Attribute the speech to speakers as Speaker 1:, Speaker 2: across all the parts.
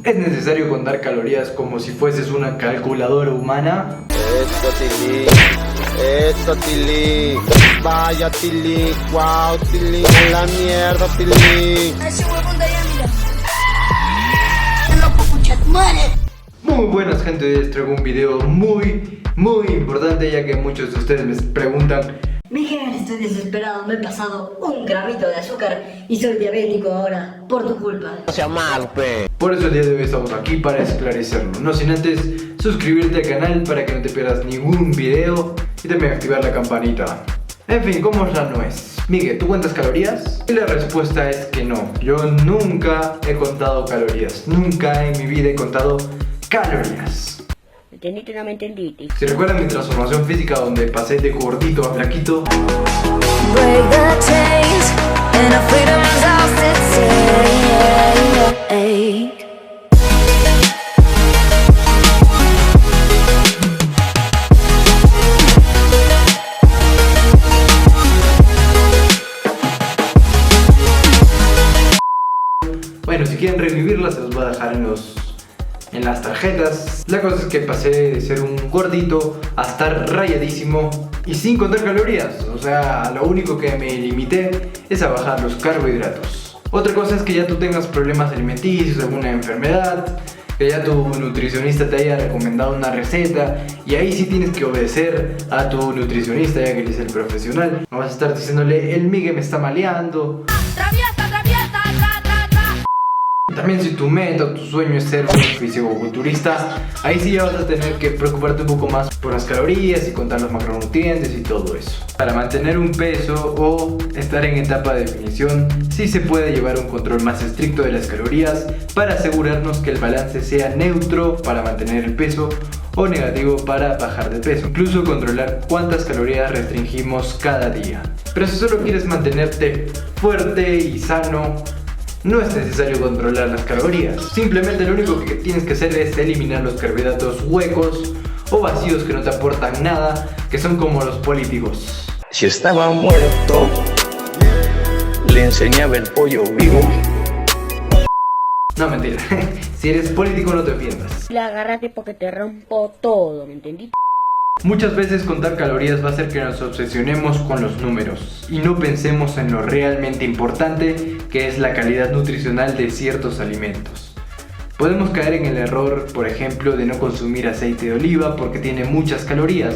Speaker 1: ¿Es necesario contar calorías como si fueses una calculadora humana?
Speaker 2: Esto Tilín, vaya Tilín, wow Tilín, la mierda Tilín.
Speaker 3: Ese huevón de allá, mira. ¡Loco, pucha tu madre!
Speaker 1: Muy buenas gente, hoy les traigo un video muy importante, ya que muchos de ustedes me preguntan:
Speaker 3: Miguel, estoy desesperado, me he pasado un gramito de azúcar y soy diabético ahora, por tu culpa.
Speaker 2: No sea malo, pe.
Speaker 1: Por eso el día de hoy estamos aquí para esclarecerlo. No sin antes suscribirte al canal para que no te pierdas ningún video y también activar la campanita. En fin, ¿cómo es la nuez? Miguel, ¿tú cuentas calorías? Y la respuesta es que no. Yo nunca he contado calorías. Nunca en mi vida he contado calorías.
Speaker 3: ¿Me entendiste o no me entendiste?
Speaker 1: Si recuerdan mi transformación física donde pasé de gordito a flaquito,
Speaker 4: Break the chains and our freedom is ours to take.
Speaker 1: bueno, si quieren revivirlas se los voy a dejar en las tarjetas. La cosa es que pasé de ser un gordito a estar rayadísimo y sin contar calorías. O sea, lo único que me limité es a bajar los carbohidratos. Otra cosa es que ya tú tengas problemas alimenticios, alguna enfermedad, que ya tu nutricionista te haya recomendado una receta y ahí sí tienes que obedecer a tu nutricionista, ya que él es el profesional. No vas a estar diciéndole: el Miguel me está maleando. También si tu meta o tu sueño es ser un fisicoculturista, ahí sí ya vas a tener que preocuparte un poco más por las calorías y contar los macronutrientes y todo eso. Para mantener un peso o estar en etapa de definición, sí se puede llevar un control más estricto de las calorías para asegurarnos que el balance sea neutro para mantener el peso o negativo para bajar de peso. Incluso controlar cuántas calorías restringimos cada día. Pero si solo quieres mantenerte fuerte y sano, no es necesario controlar las calorías. Simplemente lo único que tienes que hacer es eliminar los carbohidratos huecos o vacíos que no te aportan nada, que son como los políticos.
Speaker 5: Si estaba muerto, le enseñaba el pollo vivo.
Speaker 1: No, mentira. Si eres político no te ofendas.
Speaker 3: La agárrate porque te rompo todo, ¿me entendiste?
Speaker 1: Muchas veces contar calorías va a hacer que nos obsesionemos con los números y no pensemos en lo realmente importante, que es la calidad nutricional de ciertos alimentos. Podemos caer en el error, por ejemplo, de no consumir aceite de oliva porque tiene muchas calorías,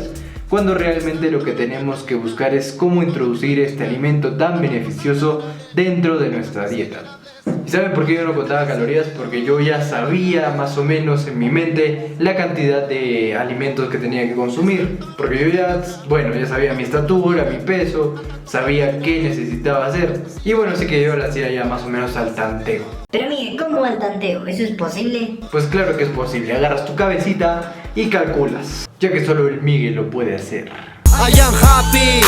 Speaker 1: cuando realmente lo que tenemos que buscar es cómo introducir este alimento tan beneficioso dentro de nuestra dieta. ¿Y saben por qué yo no contaba calorías? Porque yo ya sabía más o menos en mi mente la cantidad de alimentos que tenía que consumir. Porque yo ya sabía mi estatura, mi peso, sabía qué necesitaba hacer. Y bueno, así que yo lo hacía ya más o menos al tanteo.
Speaker 3: Pero Miguel, ¿cómo al tanteo? ¿Eso es posible?
Speaker 1: Pues claro que es posible, agarras tu cabecita y calculas, ya que solo el Miguel lo puede hacer.
Speaker 2: I am happy,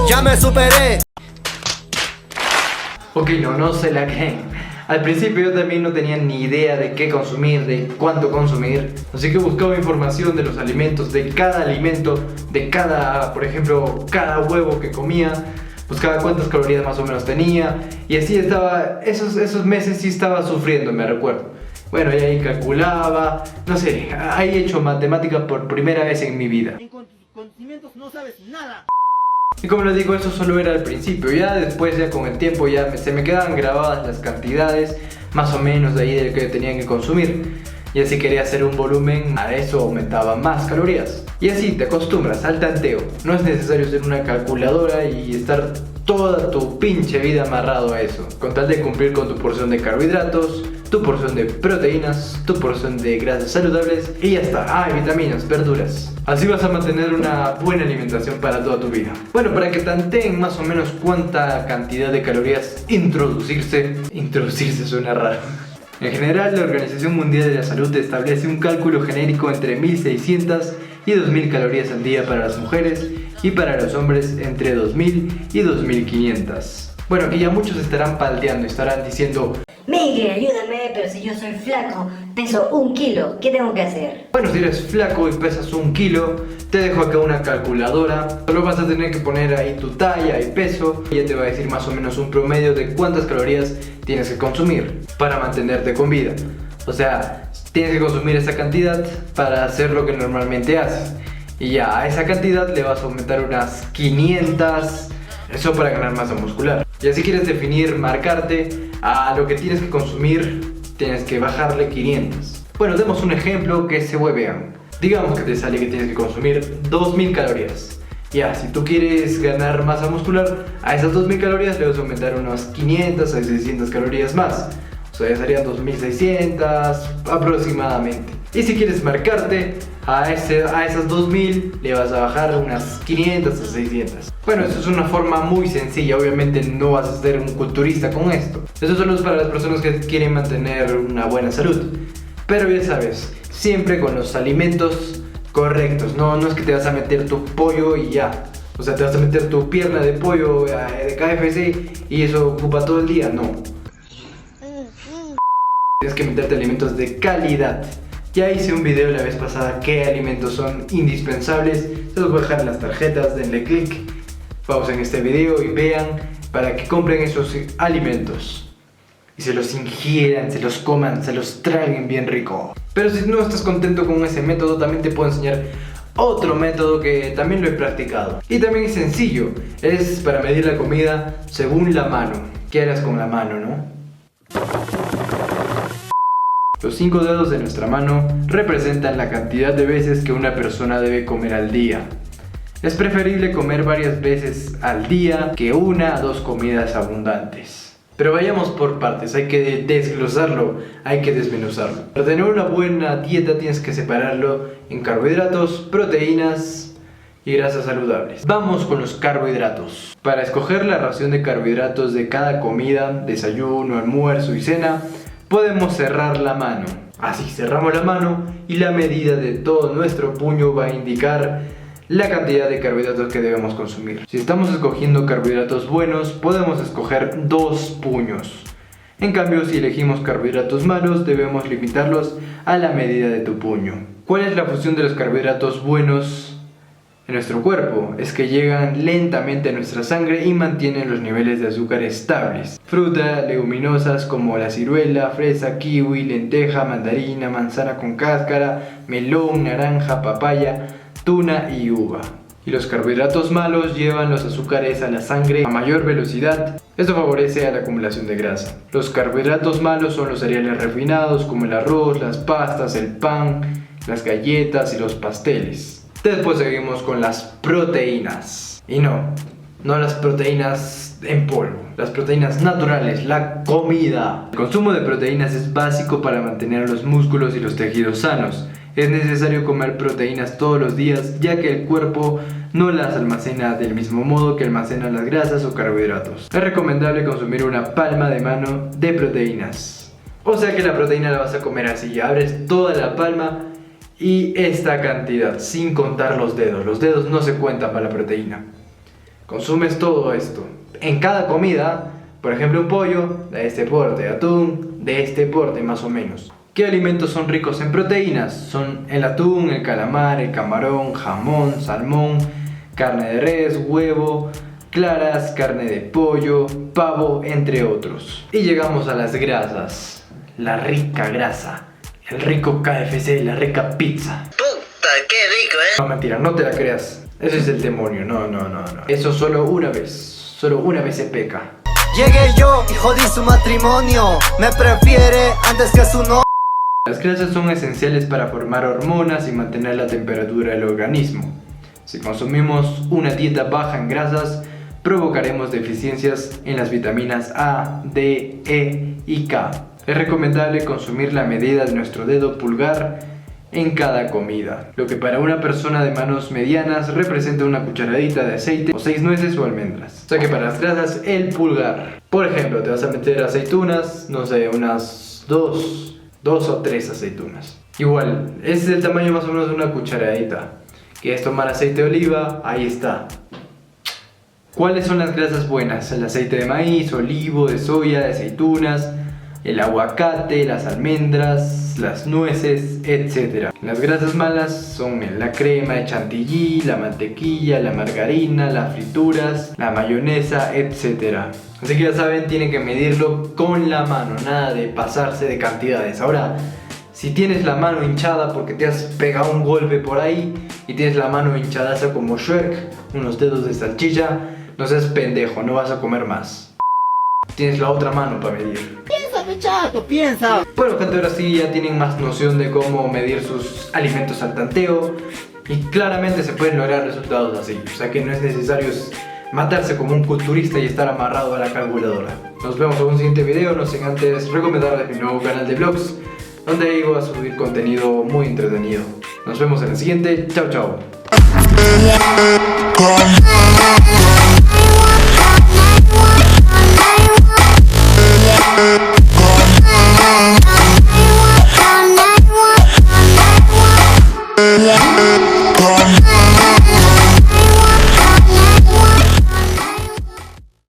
Speaker 2: ya me superé.
Speaker 1: Ok, no se la creen. Al principio yo también no tenía ni idea de qué consumir, de cuánto consumir. Así que buscaba información de los alimentos, de cada alimento, de cada, por ejemplo, cada huevo que comía. Buscaba cuántas calorías más o menos tenía. Y así estaba, esos meses sí estaba sufriendo, me recuerdo. Bueno, y ahí calculaba, no sé, ahí he hecho matemática por primera vez en mi vida.
Speaker 2: Con tus conocimientos no sabes nada.
Speaker 1: Y como les digo, eso solo era al principio. Ya después, ya con el tiempo, se me quedaban grabadas las cantidades más o menos de ahí de que tenían que consumir. Y así quería hacer un volumen, a eso aumentaba más calorías. Y así te acostumbras al tanteo. No es necesario ser una calculadora y estar toda tu pinche vida amarrado a eso. Con tal de cumplir con tu porción de carbohidratos, tu porción de proteínas, tu porción de grasas saludables y ya está. Y vitaminas, verduras. Así vas a mantener una buena alimentación para toda tu vida. Bueno, para que tanteen más o menos cuánta cantidad de calorías introducirse suena raro. En general, la Organización Mundial de la Salud establece un cálculo genérico entre 1600 y 2000 calorías al día para las mujeres y para los hombres entre 2000 y 2500. Bueno, aquí ya muchos estarán paldeando, estarán diciendo:
Speaker 3: Miguel, ayúdame, pero si yo soy flaco, peso 1 kilo, ¿qué tengo que hacer?
Speaker 1: Bueno, si eres flaco y pesas 1 kilo, te dejo acá una calculadora. Solo vas a tener que poner ahí tu talla y peso y ya te va a decir más o menos un promedio de cuántas calorías tienes que consumir para mantenerte con vida. O sea, Tienes que consumir esa cantidad para hacer lo que normalmente haces. Y ya a esa cantidad le vas a aumentar unas 500, eso para ganar masa muscular. Y así quieres definir, marcarte a lo que tienes que consumir, tienes que bajarle 500. Bueno, demos un ejemplo que se vean. Digamos que te sale que tienes que consumir 2000 calorías. Ya, si tú quieres ganar masa muscular, a esas 2000 calorías le vas a aumentar unas 500 a 600 calorías más. O sea, ya serían 2600 aproximadamente. Y si quieres marcarte a esas 2000, le vas a bajar unas 500 a 600. Bueno, eso es una forma muy sencilla. Obviamente no vas a ser un culturista con esto. Eso solo es para las personas que quieren mantener una buena salud. Pero ya sabes, siempre con los alimentos correctos. No es que te vas a meter tu pollo y ya. O sea, te vas a meter tu pierna de pollo de KFC y eso ocupa todo el día. No. Tienes que meterte alimentos de calidad. Ya hice un video la vez pasada qué alimentos son indispensables. Se los voy a dejar en las tarjetas, denle click, pausen este video y vean para que compren esos alimentos y se los ingieran, se los coman, se los traguen bien rico. Pero si no estás contento con ese método, también te puedo enseñar otro método que también lo he practicado y también es sencillo. Es para medir la comida según la mano. ¿Qué harás con la mano, no? Los 5 dedos de nuestra mano representan la cantidad de veces que una persona debe comer al día. Es preferible comer varias veces al día que 1 a 2 comidas abundantes. Pero vayamos por partes, hay que desglosarlo, hay que desmenuzarlo. Para tener una buena dieta tienes que separarlo en carbohidratos, proteínas y grasas saludables. Vamos con los carbohidratos. Para escoger la ración de carbohidratos de cada comida, desayuno, almuerzo y cena, podemos cerrar la mano. Así cerramos la mano y la medida de todo nuestro puño va a indicar la cantidad de carbohidratos que debemos consumir. Si estamos escogiendo carbohidratos buenos, podemos escoger 2 puños. En cambio, si elegimos carbohidratos malos, debemos limitarlos a la medida de tu puño. ¿Cuál es la función de los carbohidratos buenos en nuestro cuerpo? Es que llegan lentamente a nuestra sangre y mantienen los niveles de azúcar estables. Fruta, leguminosas como la ciruela, fresa, kiwi, lenteja, mandarina, manzana con cáscara, melón, naranja, papaya, tuna y uva. Y los carbohidratos malos llevan los azúcares a la sangre a mayor velocidad. Esto favorece a la acumulación de grasa. Los carbohidratos malos son los cereales refinados como el arroz, las pastas, el pan, las galletas y los pasteles. Después seguimos con las proteínas. Y no las proteínas en polvo, las proteínas naturales, la comida. El consumo de proteínas es básico para mantener los músculos y los tejidos sanos. Es necesario comer proteínas todos los días, ya que el cuerpo no las almacena del mismo modo que almacena las grasas o carbohidratos. Es recomendable consumir una palma de mano de proteínas. O sea que la proteína la vas a comer así, abres toda la palma y esta cantidad, sin contar los dedos. Los dedos no se cuentan para la proteína. Consumes todo esto. En cada comida, por ejemplo un pollo de este porte, atún de este porte más o menos. ¿Qué alimentos son ricos en proteínas? Son el atún, el calamar, el camarón, jamón, salmón, carne de res, huevo, claras, carne de pollo, pavo, entre otros. Y llegamos a las grasas. La rica grasa. El rico KFC, la rica pizza.
Speaker 5: Puta, qué rico,
Speaker 1: No, mentira, no te la creas. Eso es el demonio, no. Eso solo una vez se peca.
Speaker 6: Llegué yo y jodí su matrimonio. Me prefiere antes que su novio.
Speaker 1: Las grasas son esenciales para formar hormonas y mantener la temperatura del organismo. Si consumimos una dieta baja en grasas, provocaremos deficiencias en las vitaminas A, D, E y K. Es recomendable consumir la medida de nuestro dedo pulgar en cada comida, lo que para una persona de manos medianas representa una cucharadita de aceite o 6 nueces o almendras. O sea que para las grasas, el pulgar. Por ejemplo, te vas a meter aceitunas, no sé, unas 2 o 3 aceitunas. Igual, ese es el tamaño más o menos de una cucharadita. ¿Quieres tomar aceite de oliva? Ahí está. ¿Cuáles son las grasas buenas? El aceite de maíz, olivo, de soya, de aceitunas, el aguacate, las almendras, las nueces, etc. Las grasas malas son la crema de chantilly, la mantequilla, la margarina, las frituras, la mayonesa, etc. Así que ya saben, tienen que medirlo con la mano, nada de pasarse de cantidades. Ahora, Si tienes la mano hinchada porque te has pegado un golpe por ahí y tienes la mano hinchadaza como Shrek, unos dedos de salchicha, no seas pendejo, no vas a comer más. Tienes la otra mano para medir.
Speaker 2: Piensa, pechato, piensa.
Speaker 1: Bueno, gente, ahora sí ya tienen más noción de cómo medir sus alimentos al tanteo y claramente se pueden lograr resultados así. O sea que no es necesario matarse como un culturista y estar amarrado a la calculadora. Nos vemos en un siguiente video, no sin antes recomendarles mi nuevo canal de vlogs, donde iba a subir contenido muy entretenido. Nos vemos en el siguiente, chao chao.